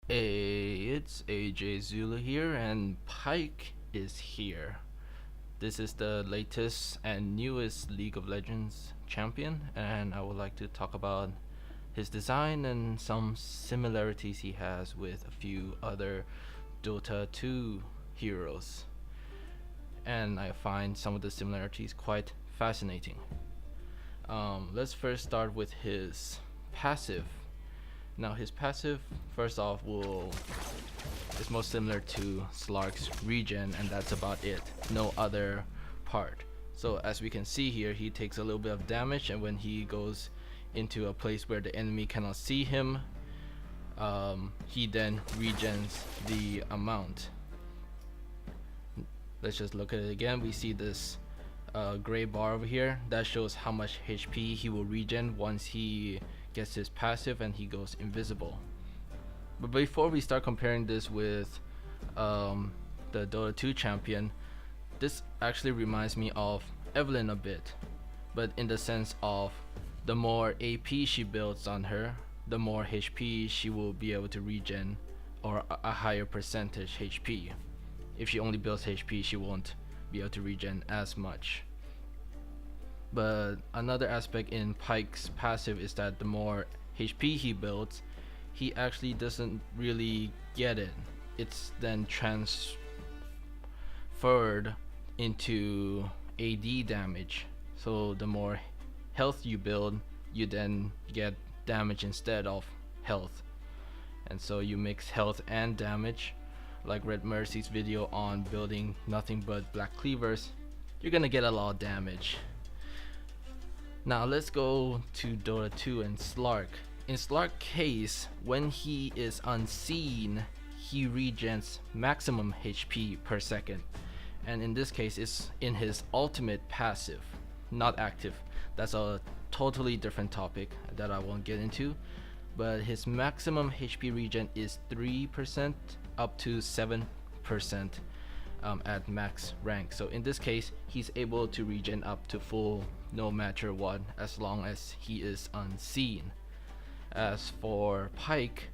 Hey, it's AJZulu here, and Pyke is here. This is the latest and newest League of Legends champion, and I would like to talk about his design and some similarities he has with a few other Dota 2 heroes. And I find some of the similarities quite fascinating. Let's first start with his passive. Now his passive, first off, is most similar to Slark's regen, and that's about it. No other part. So as we can see here, he takes a little bit of damage, and when he goes into a place where the enemy cannot see him, he then regens the amount. Let's just look at it again. We see this gray bar over here that shows how much HP he will regen once he gets his passive and he goes invisible. But before we start comparing this with the Dota 2 champion, this actually reminds me of Evelyn a bit, but in the sense of the more AP she builds on her, the more HP she will be able to regen, or a higher percentage HP. If she only builds HP, she won't be able to regen as much. But another aspect in Pyke's passive is that the more HP he builds, he actually doesn't really get it. It's then transferred into AD damage. So the more health you build, you then get damage instead of health. And so you mix health and damage, like Red Mercy's video on building nothing but black cleavers, you're gonna get a lot of damage. Now let's go to Dota 2 and Slark. In Slark's case, when he is unseen, he regens maximum HP per second. And in this case, it's in his ultimate passive, not active. That's a totally different topic that I won't get into. But his maximum HP regen is 3% up to 7% at max rank. So in this case, he's able to regen up to full no matter what, as long as he is unseen. As for Pyke,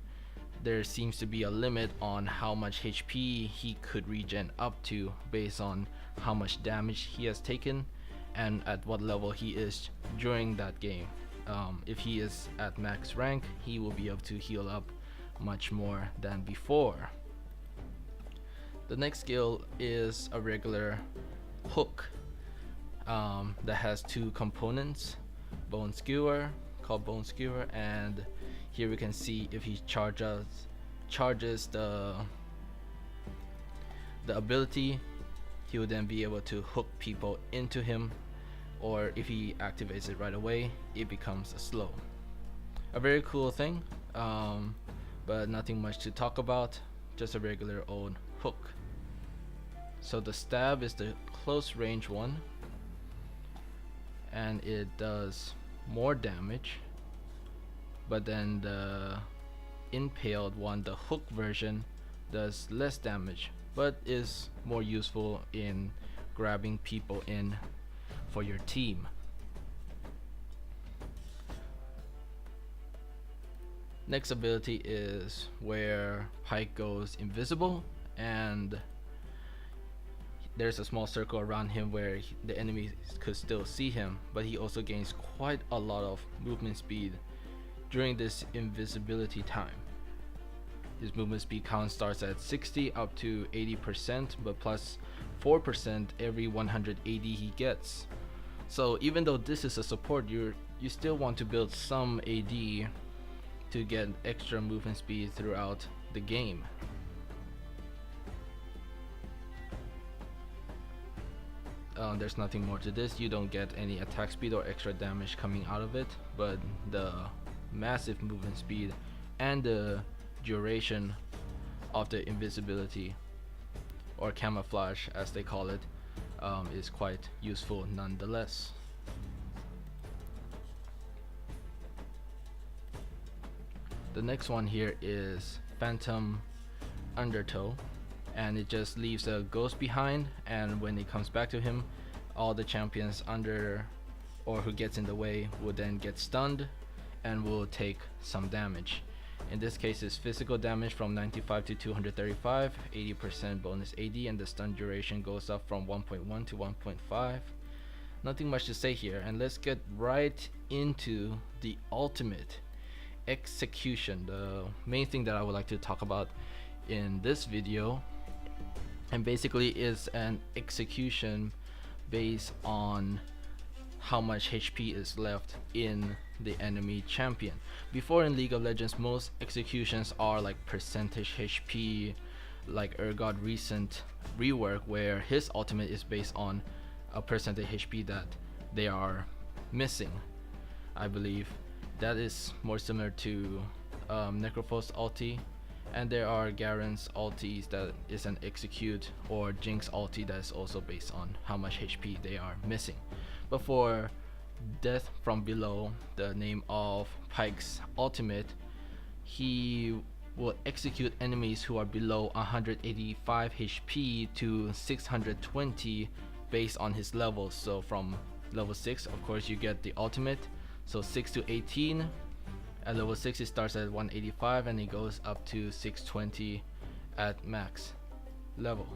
there seems to be a limit on how much HP he could regen up to based on how much damage he has taken and at what level he is during that game. If he is at max rank, he will be able to heal up much more than before. The next skill is a regular hook that has two components, bone skewer, called bone skewer, and here we can see if he charges the ability, he will then be able to hook people into him, or if he activates it right away, it becomes a slow. A very cool thing, but nothing much to talk about, just a regular old hook. So the stab is the close range one, and it does more damage, but then the impaled one, the hook version, does less damage but is more useful in grabbing people in for your team. Next ability is where Pyke goes invisible, and there's a small circle around him where the enemy could still see him, but he also gains quite a lot of movement speed during this invisibility time. His movement speed count starts at 60 up to 80%, but plus 4% every 180 he gets. So even though this is a support, you still want to build some AD to get extra movement speed throughout the game. There's nothing more to this. You don't get any attack speed or extra damage coming out of it, but the massive movement speed and the duration of the invisibility, or camouflage as they call it, is quite useful nonetheless. The next one here is Phantom Undertow, and it just leaves a ghost behind, and when it comes back to him, all the champions under or who gets in the way will then get stunned and will take some damage. In this case, it's physical damage from 95 to 235, 80% bonus AD, and the stun duration goes up from 1.1 to 1.5. Nothing much to say here, and let's get right into the ultimate execution, the main thing that I would like to talk about in this video. And basically is an execution based on how much HP is left in the enemy champion. Before in League of Legends, most executions are like percentage HP, like Urgot recent rework where his ultimate is based on a percentage HP that they are missing. I believe that is more similar to Necrophos ulti, and there are Garen's ultis that is an execute, or Jinx ulti that is also based on how much HP they are missing. But for Death from Below, the name of Pyke's ultimate, he will execute enemies who are below 185 HP to 620 based on his levels. So from level 6, of course, you get the ultimate, so 6 to 18. At level 6 it starts at 185 and it goes up to 620 at max level,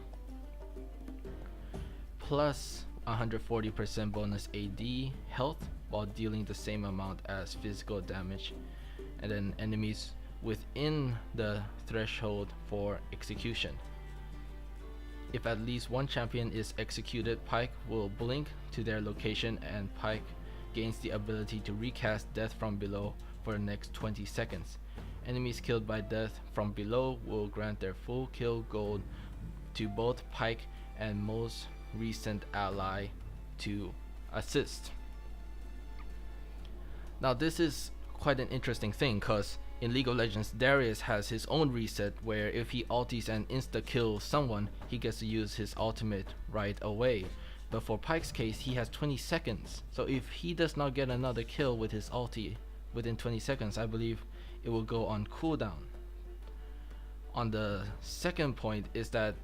plus 140% bonus AD health while dealing the same amount as physical damage, and then enemies within the threshold for execution. If at least one champion is executed, Pyke will blink to their location and Pyke gains the ability to recast Death from Below for the next 20 seconds. Enemies killed by Death from Below will grant their full kill gold to both Pyke and most recent ally to assist. Now this is quite an interesting thing, because in League of Legends, Darius has his own reset where if he ultis and insta kills someone, he gets to use his ultimate right away. But for Pyke's case, he has 20 seconds, so if he does not get another kill with his ulti within 20 seconds, I believe it will go on cooldown. On the second point is that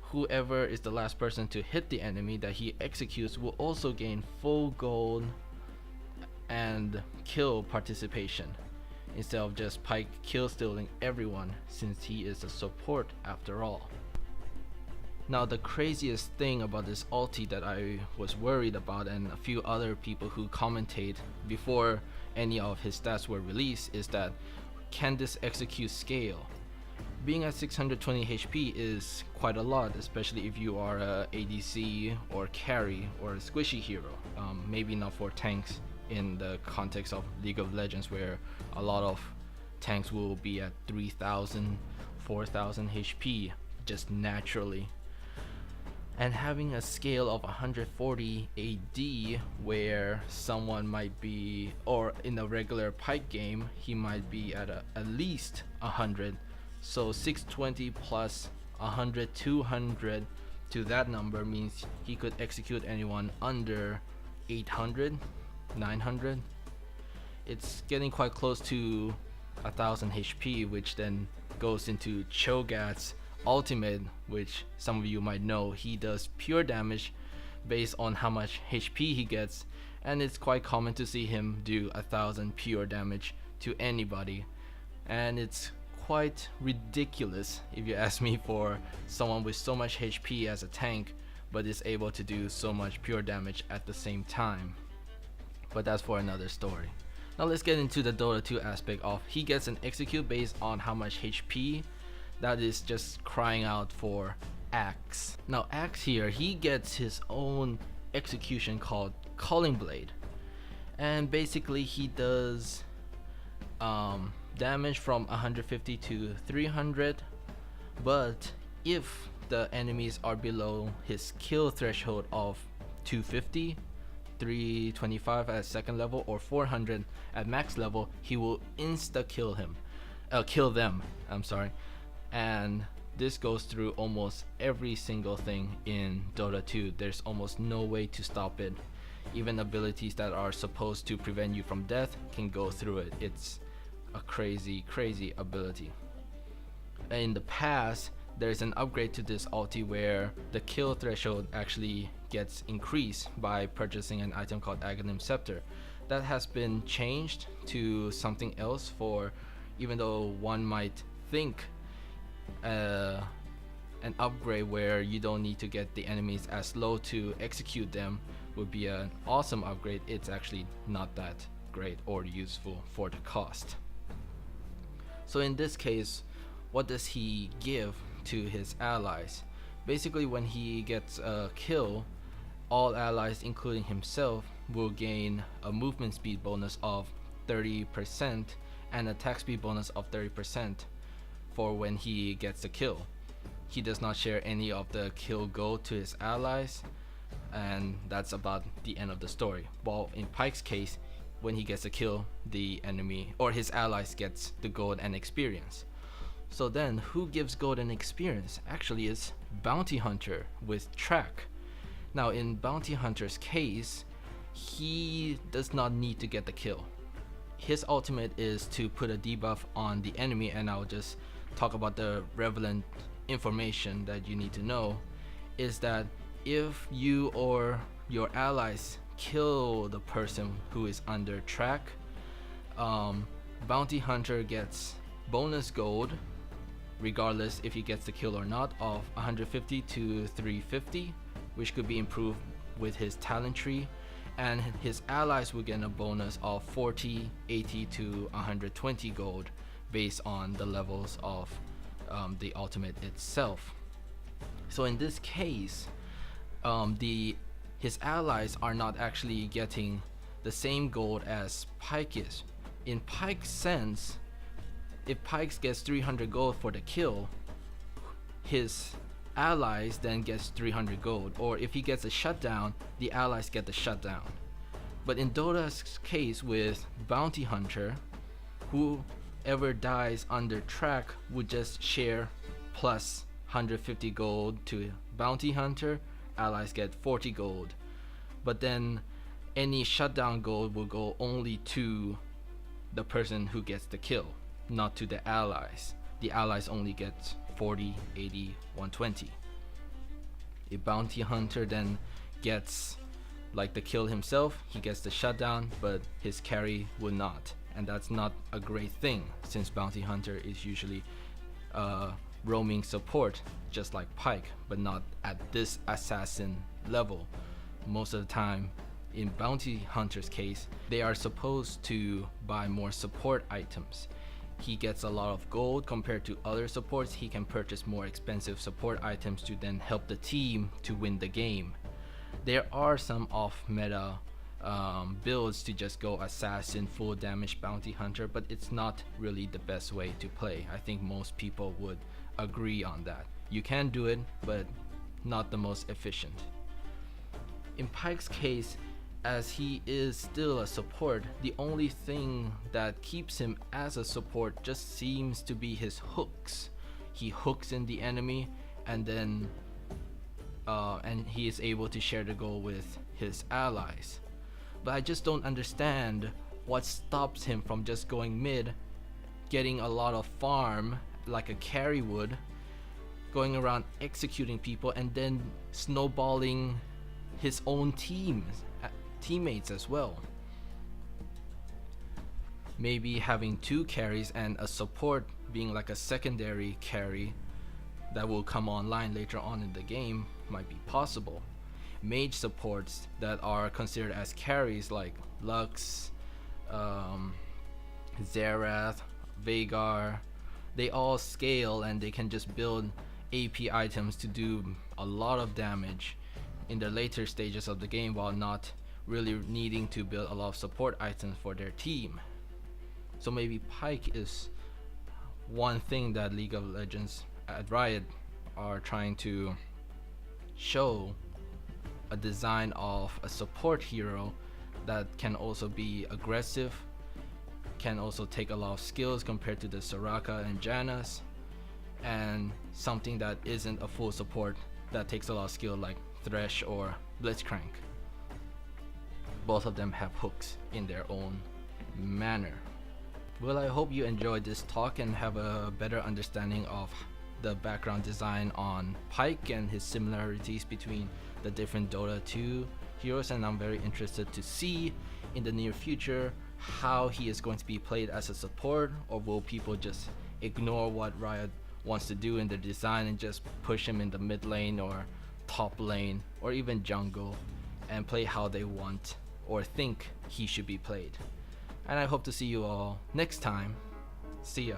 whoever is the last person to hit the enemy that he executes will also gain full gold and kill participation, instead of just Pyke kill stealing everyone, since he is a support after all. Now the craziest thing about this ulti that I was worried about, and a few other people who commentate before any of his stats were released, is that can this execute scale? Being at 620 HP is quite a lot, especially if you are a ADC or carry or a squishy hero. Maybe not for tanks in the context of League of Legends, where a lot of tanks will be at 3000, 4000 HP just naturally. And having a scale of 140 AD where someone might be, or in a regular Pyke game, he might be at least 100. So 620 plus 100, 200 to that number means he could execute anyone under 800, 900. It's getting quite close to 1000 HP, which then goes into Cho'Gath's ultimate, which some of you might know. He does pure damage based on how much HP he gets, and it's quite common to see him do 1000 pure damage to anybody, and it's quite ridiculous if you ask me, for someone with so much HP as a tank but is able to do so much pure damage at the same time. But that's for another story. Now let's get into the Dota 2 aspect of he gets an execute based on how much HP. That is just crying out for Axe. Now Axe here, he gets his own execution called Calling Blade, and basically he does damage from 150 to 300, but if the enemies are below his kill threshold of 250, 325 at second level, or 400 at max level, he will insta kill them, I'm sorry. And this goes through almost every single thing in Dota 2. There's almost no way to stop it. Even abilities that are supposed to prevent you from death can go through it. It's a crazy ability. In the past, there's an upgrade to this ulti where the kill threshold actually gets increased by purchasing an item called Aghanim Scepter. That has been changed to something else for even though one might think an upgrade where you don't need to get the enemies as low to execute them would be an awesome upgrade, it's actually not that great or useful for the cost. So in this case, what does he give to his allies? Basically, when he gets a kill, all allies including himself will gain a movement speed bonus of 30% and attack speed bonus of 30% for when he gets a kill. He does not share any of the kill gold to his allies, and that's about the end of the story. While in Pyke's case, when he gets a kill, the enemy or his allies gets the gold and experience. So then who gives gold and experience? Actually, it's Bounty Hunter with track. Now in Bounty Hunter's case, he does not need to get the kill. His ultimate is to put a debuff on the enemy, and I'll just talk about the relevant information that you need to know. Is that if you or your allies kill the person who is under track, Bounty Hunter gets bonus gold regardless if he gets the kill or not of 150 to 350, which could be improved with his talent tree, and his allies will get a bonus of 40, 80 to 120 gold based on the levels of the ultimate itself. So in this case, his allies are not actually getting the same gold as Pyke is. In Pyke's sense, if Pyke gets 300 gold for the kill, his allies then gets 300 gold, or if he gets a shutdown, the allies get the shutdown. But in Dota's case with Bounty Hunter, whoever dies under track would just share plus 150 gold to Bounty Hunter, allies get 40 gold. But then any shutdown gold will go only to the person who gets the kill, not to the allies. The allies only get 40, 80, 120. A Bounty Hunter then gets like the kill himself, he gets the shutdown, but his carry will not. And that's not a great thing, since Bounty Hunter is usually roaming support just like Pyke, but not at this assassin level. Most of the time in Bounty Hunter's case, they are supposed to buy more support items. He gets a lot of gold compared to other supports. He can purchase more expensive support items to then help the team to win the game. There are some off meta builds to just go assassin full damage Bounty Hunter, but it's not really the best way to play. I think most people would agree on that. You can do it, but not the most efficient. In Pyke's case, as he is still a support, the only thing that keeps him as a support just seems to be his hooks. He hooks in the enemy, and then and he is able to share the goal with his allies. But I just don't understand what stops him from just going mid, getting a lot of farm like a carry would, going around executing people, and then snowballing his own teammates as well. Maybe having two carries and a support being like a secondary carry that will come online later on in the game might be possible. Mage supports that are considered as carries like Lux, Xerath, Veigar, they all scale and they can just build AP items to do a lot of damage in the later stages of the game while not really needing to build a lot of support items for their team. So maybe Pyke is one thing that League of Legends at Riot are trying to show, a design of a support hero that can also be aggressive, can also take a lot of skills compared to the Soraka and Janus, and something that isn't a full support that takes a lot of skill like Thresh or Blitzcrank. Both of them have hooks in their own manner. Well, I hope you enjoyed this talk and have a better understanding of the background design on Pyke and his similarities between the different Dota 2 heroes, and I'm very interested to see in the near future how he is going to be played as a support, or will people just ignore what Riot wants to do in the design and just push him in the mid lane or top lane or even jungle and play how they want or think he should be played. And I hope to see you all next time. See ya.